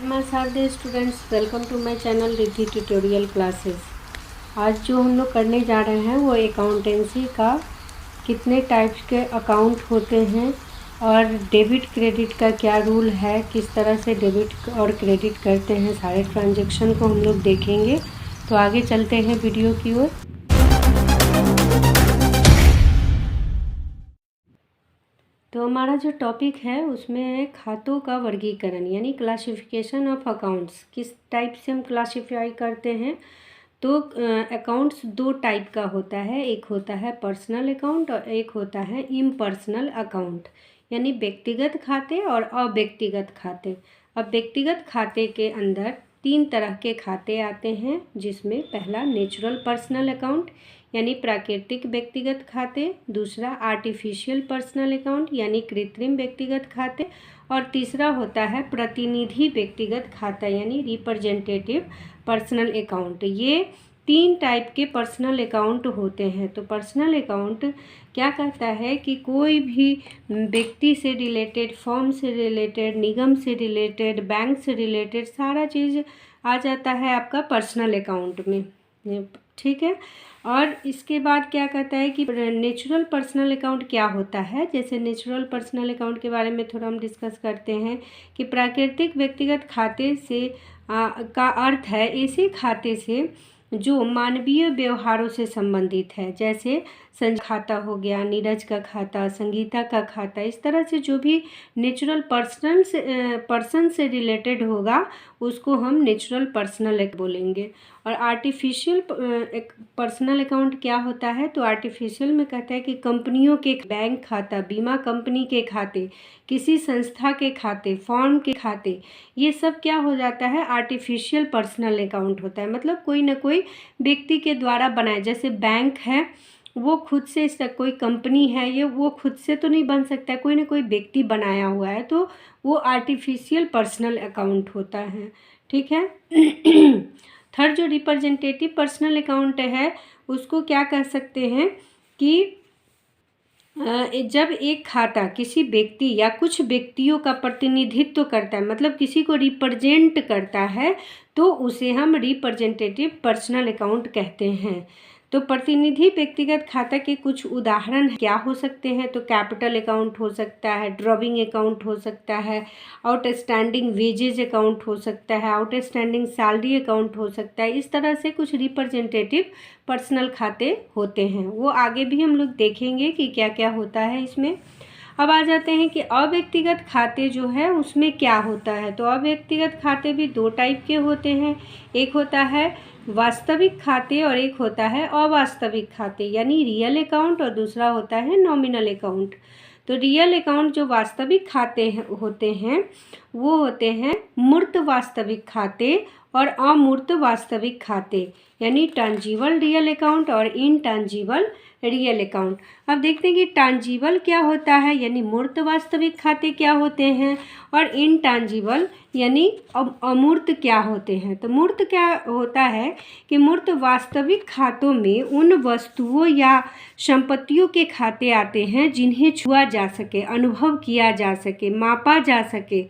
नमस्कार students, welcome to my channel Riddhi tutorial classes. आज जो हम लोग करने जा रहे हैं वो अकाउंटेंसी का कितने टाइप्स के अकाउंट होते हैं और डेबिट क्रेडिट का क्या रूल है, किस तरह से डेबिट और क्रेडिट करते हैं, सारे ट्रांजैक्शन को हम लोग देखेंगे। तो आगे चलते हैं वीडियो की ओर। तो हमारा जो टॉपिक है उसमें है खातों का वर्गीकरण, यानी क्लासिफिकेशन ऑफ अकाउंट्स। किस टाइप से हम क्लासिफाई करते हैं। तो अकाउंट्स दो टाइप का होता है, एक होता है पर्सनल अकाउंट और एक होता है इम्पर्सनल अकाउंट, यानी व्यक्तिगत खाते और अव्यक्तिगत खाते। अब व्यक्तिगत खाते के अंदर तीन तरह के खाते आते हैं, जिसमें पहला नेचुरल पर्सनल अकाउंट यानी प्राकृतिक व्यक्तिगत खाते, दूसरा आर्टिफिशियल पर्सनल अकाउंट यानी कृत्रिम व्यक्तिगत खाते, और तीसरा होता है प्रतिनिधि व्यक्तिगत खाता यानी रिप्रेजेंटेटिव पर्सनल अकाउंट। ये तीन टाइप के पर्सनल अकाउंट होते हैं। तो पर्सनल अकाउंट क्या कहता है कि कोई भी व्यक्ति से रिलेटेड, फर्म से रिलेटेड, निगम से रिलेटेड, बैंक से रिलेटेड सारा चीज़ आ जाता है आपका पर्सनल अकाउंट में, ठीक है। और इसके बाद क्या कहता है कि नेचुरल पर्सनल अकाउंट क्या होता है। जैसे नेचुरल पर्सनल अकाउंट के बारे में थोड़ा हम डिस्कस करते हैं कि प्राकृतिक व्यक्तिगत खाते से का अर्थ है ऐसे खाते से जो मानवीय व्यवहारों से संबंधित है, जैसे संजय खाता हो गया, नीरज का खाता, संगीता का खाता। इस तरह से जो भी नेचुरल पर्सन से रिलेटेड होगा उसको हम नेचुरल पर्सनल बोलेंगे। और आर्टिफिशियल पर्सनल अकाउंट क्या होता है। तो आर्टिफिशियल में कहता है कि कंपनियों के बैंक खाता, बीमा कंपनी के खाते, किसी संस्था के खाते, फर्म के खाते, ये सब क्या हो जाता है, आर्टिफिशियल पर्सनल अकाउंट होता है। मतलब कोई ना कोई व्यक्ति के द्वारा बनाया, जैसे बैंक है वो खुद से, इसका कोई कंपनी है ये वो खुद से तो नहीं बन सकता है, कोई ना कोई व्यक्ति बनाया हुआ है, तो वो आर्टिफिशियल पर्सनल अकाउंट होता है, ठीक है। थर्ड जो रिप्रेजेंटेटिव पर्सनल अकाउंट है उसको क्या कह सकते हैं कि जब एक खाता किसी व्यक्ति या कुछ व्यक्तियों का प्रतिनिधित्व करता है, मतलब किसी को रिप्रेजेंट करता है, तो उसे हम रिप्रेजेंटेटिव पर्सनल अकाउंट कहते हैं। तो प्रतिनिधि व्यक्तिगत खाता के कुछ उदाहरण क्या हो सकते हैं। तो कैपिटल अकाउंट हो सकता है, ड्रॉविंग अकाउंट हो सकता है, आउटस्टैंडिंग वेजेज अकाउंट हो सकता है, आउटस्टैंडिंग सैलरी अकाउंट हो सकता है। इस तरह से कुछ रिप्रेजेंटेटिव पर्सनल खाते होते हैं, वो आगे भी हम लोग देखेंगे कि क्या क्या होता है इसमें। अब आ जाते हैं कि अव्यक्तिगत खाते जो है उसमें क्या होता है। तो अव्यक्तिगत खाते भी दो टाइप के होते हैं, एक होता है वास्तविक खाते और एक होता है अवास्तविक खाते, यानी रियल अकाउंट, और दूसरा होता है नॉमिनल अकाउंट। तो रियल अकाउंट जो वास्तविक खाते होते हैं वो होते हैं मूर्त वास्तविक खाते और अमूर्त वास्तविक खाते, यानी टांजीबल रियल अकाउंट और इनटांजीबल रियल अकाउंट। अब देखते हैं कि टांजीबल क्या होता है, यानी मूर्त वास्तविक खाते क्या होते हैं, और इनटांजीबल यानी अमूर्त क्या होते हैं। तो मूर्त क्या होता है कि मूर्त वास्तविक खातों में उन वस्तुओं या संपत्तियों के खाते आते हैं जिन्हें छुआ जा सके, अनुभव किया जा सके, मापा जा सके,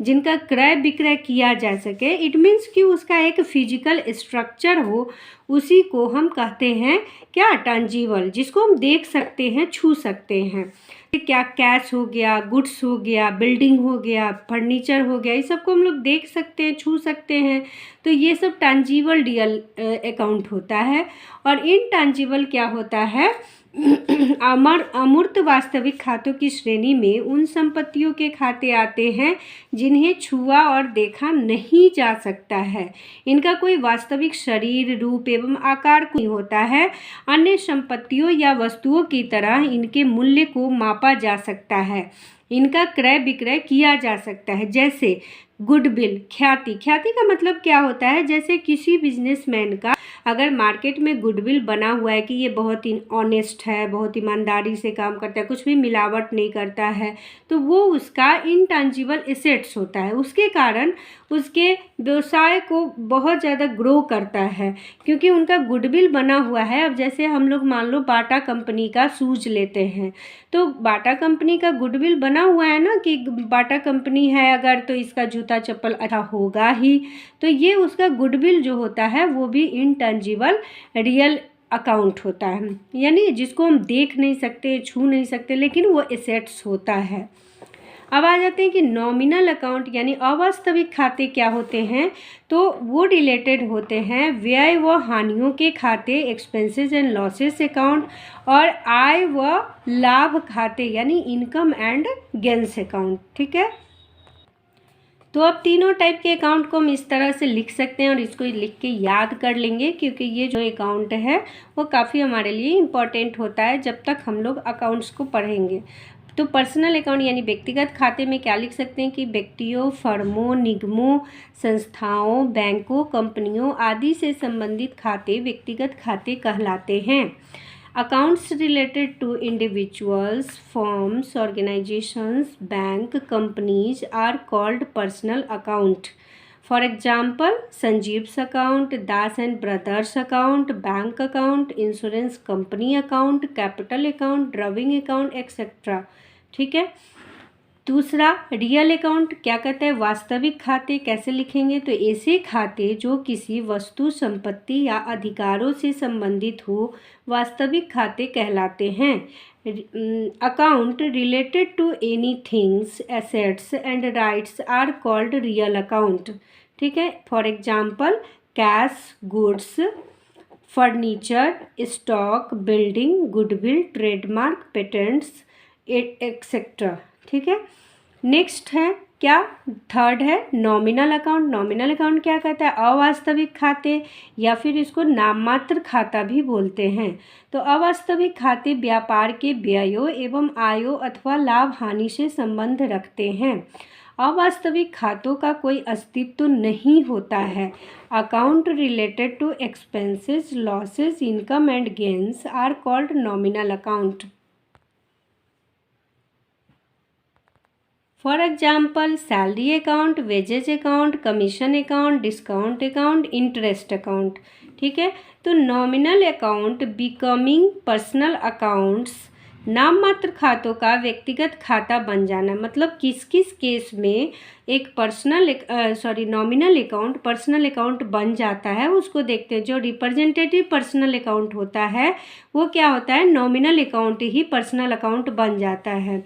जिनका क्रय विक्रय किया जा सके। इट मीन्स कि उसका एक फिजिकल स्ट्रक्चर हो, उसी को हम कहते हैं क्या, टांजीबल, जिसको हम देख सकते हैं, छू सकते हैं। क्या कैश हो गया, गुड्स हो गया, बिल्डिंग हो गया, फर्नीचर हो गया, ये सबको हम लोग देख सकते हैं, छू सकते हैं। तो ये सब टांजीबल रियल अकाउंट होता है। और इनटांजीबल क्या होता है, अमूर्त वास्तविक खातों की श्रेणी में उन संपत्तियों के खाते आते हैं जिन्हें छुआ और देखा नहीं जा सकता है। इनका कोई वास्तविक शरीर, रूप एवं आकार नहीं होता है। अन्य संपत्तियों या वस्तुओं की तरह इनके मूल्य को मापा जा सकता है, इनका क्रय विक्रय किया जा सकता है। जैसे गुडविल, ख्याति। ख्याति का मतलब क्या होता है, जैसे किसी बिजनेसमैन का अगर मार्केट में गुडविल बना हुआ है कि ये बहुत ही ऑनेस्ट है, बहुत ईमानदारी से काम करता है, कुछ भी मिलावट नहीं करता है, तो वो उसका इनटांजीबल एसेट्स होता है। उसके कारण उसके व्यवसाय को बहुत ज़्यादा ग्रो करता है, क्योंकि उनका गुडविल बना हुआ है। अब जैसे हम लोग मान लो बाटा कंपनी का शूज लेते हैं, तो बाटा कंपनी का गुडविल बना हुआ है ना कि बाटा कंपनी है अगर, तो इसका जूता जूता चप्पल अच्छा होगा ही। तो ये उसका गुडविल जो होता है वो भी इनटेंजिबल रियल अकाउंट होता है, यानी जिसको हम देख नहीं सकते, छू नहीं सकते, लेकिन वो एसेट्स होता है। अब आ जाते हैं कि नॉमिनल अकाउंट यानी अवास्तविक खाते क्या होते हैं। तो वो रिलेटेड होते हैं व्यय व हानियों के खाते, एक्सपेंसेस एंड लॉसेस अकाउंट, और आय व लाभ खाते यानी इनकम एंड गेन्स अकाउंट। ठीक है, तो अब तीनों टाइप के अकाउंट को हम इस तरह से लिख सकते हैं और इसको लिख के याद कर लेंगे, क्योंकि ये जो अकाउंट है वो काफ़ी हमारे लिए इम्पॉर्टेंट होता है जब तक हम लोग अकाउंट्स को पढ़ेंगे। तो पर्सनल अकाउंट यानी व्यक्तिगत खाते में क्या लिख सकते हैं कि व्यक्तियों, फर्मों, निगमों, संस्थाओं, बैंकों, कंपनियों आदि से संबंधित खाते व्यक्तिगत खाते कहलाते हैं। Accounts related to individuals, firms, organizations, bank, companies are called personal account. For example, Sanjeev's account, Das and Brothers account, bank account, insurance company account, capital account, drawing account, etc. ठीक है। दूसरा रियल अकाउंट क्या कहता है, वास्तविक खाते कैसे लिखेंगे, तो ऐसे खाते जो किसी वस्तु, संपत्ति या अधिकारों से संबंधित हो वास्तविक खाते कहलाते हैं। Account related to any things, assets and rights are called real account. ठीक है, for example cash, goods, furniture, stock, building, goodwill, trademark, patents etcetera. ठीक है, नेक्स्ट है क्या, थर्ड है नॉमिनल अकाउंट। नॉमिनल अकाउंट क्या कहता है, अवास्तविक खाते या फिर इसको नाममात्र खाता भी बोलते हैं। तो अवास्तविक खाते व्यापार के व्ययों एवं आयों अथवा लाभ हानि से संबंध रखते हैं। अवास्तविक खातों का कोई अस्तित्व नहीं होता है। Account related to expenses, losses, income and gains are called nominal account. For example salary account, wages account, commission account, discount account, interest account. ठीक है, तो nominal account becoming personal accounts, नाममात्र खातों का व्यक्तिगत खाता बन जाना। मतलब किस किस केस में एक नॉमिनल अकाउंट पर्सनल अकाउंट बन जाता है उसको देखते हैं। जो रिप्रेजेंटेटिव पर्सनल अकाउंट होता है वो क्या होता है, नॉमिनल अकाउंट ही पर्सनल अकाउंट बन जाता है।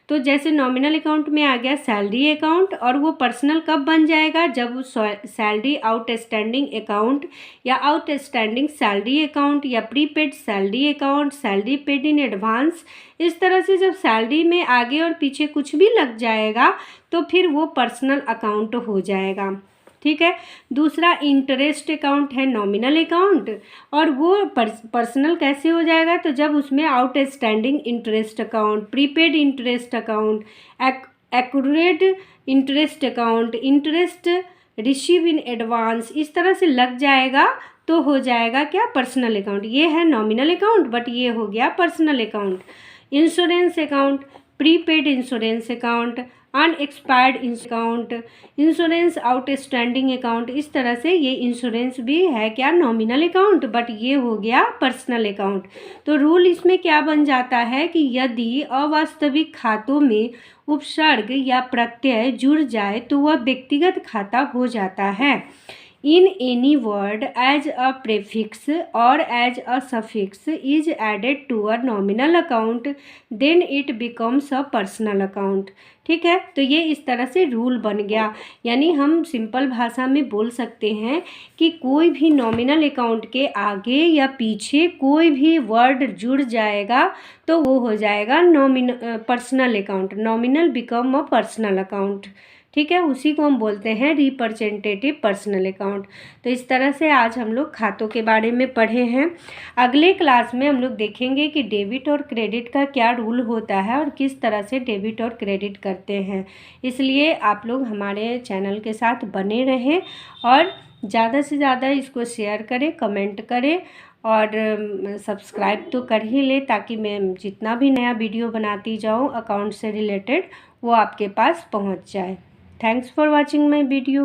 तो जैसे नॉमिनल अकाउंट में आ गया सैलरी अकाउंट, और वो पर्सनल कब बन जाएगा, जब सैलरी आउटस्टैंडिंग अकाउंट या आउटस्टैंडिंग सैलरी अकाउंट या prepaid salary account, salary paid in advance, इस तरह से जब सैलरी में आगे और पीछे कुछ भी लग जाएगा तो फिर वो पर्सनल अकाउंट हो जाएगा। ठीक है, दूसरा इंटरेस्ट अकाउंट है नॉमिनल अकाउंट, और वो पर्सनल कैसे हो जाएगा, तो जब उसमें outstanding interest account, prepaid interest account, accurate interest account, interest receive in advance, इस तरह से लग जाएगा तो हो जाएगा क्या, पर्सनल अकाउंट। ये है नॉमिनल अकाउंट, बट ये हो गया personal account. Insurance account, prepaid insurance account, unexpired account, insurance outstanding account, इस तरह से ये इंश्योरेंस भी है क्या, नॉमिनल अकाउंट, बट ये हो गया पर्सनल अकाउंट। तो रूल इसमें क्या बन जाता है कि यदि अवास्तविक खातों में उपसर्ग या प्रत्यय जुड़ जाए तो वह व्यक्तिगत खाता हो जाता है। In any word as a prefix or as a suffix is added to a nominal account, then it becomes a personal account। ठीक है, तो ये इस तरह से रूल बन गया। यानी हम सिंपल भाषा में बोल सकते हैं कि कोई भी नॉमिनल अकाउंट के आगे या पीछे कोई भी वर्ड जुड़ जाएगा तो वो हो जाएगा personal account. Nominal become a personal account. ठीक है, उसी को हम बोलते हैं रिप्रेजेंटेटिव पर्सनल अकाउंट। तो इस तरह से आज हम लोग खातों के बारे में पढ़े हैं। अगले क्लास में हम लोग देखेंगे कि डेबिट और क्रेडिट का क्या रूल होता है और किस तरह से डेबिट और क्रेडिट करते हैं। इसलिए आप लोग हमारे चैनल के साथ बने रहें और ज़्यादा से ज़्यादा इसको शेयर करें, कमेंट करें और सब्सक्राइब तो कर ही ले, ताकि मैं जितना भी नया वीडियो बनाती जाऊँ अकाउंट से रिलेटेड वो आपके पास पहुँच जाए। Thanks for watching my video.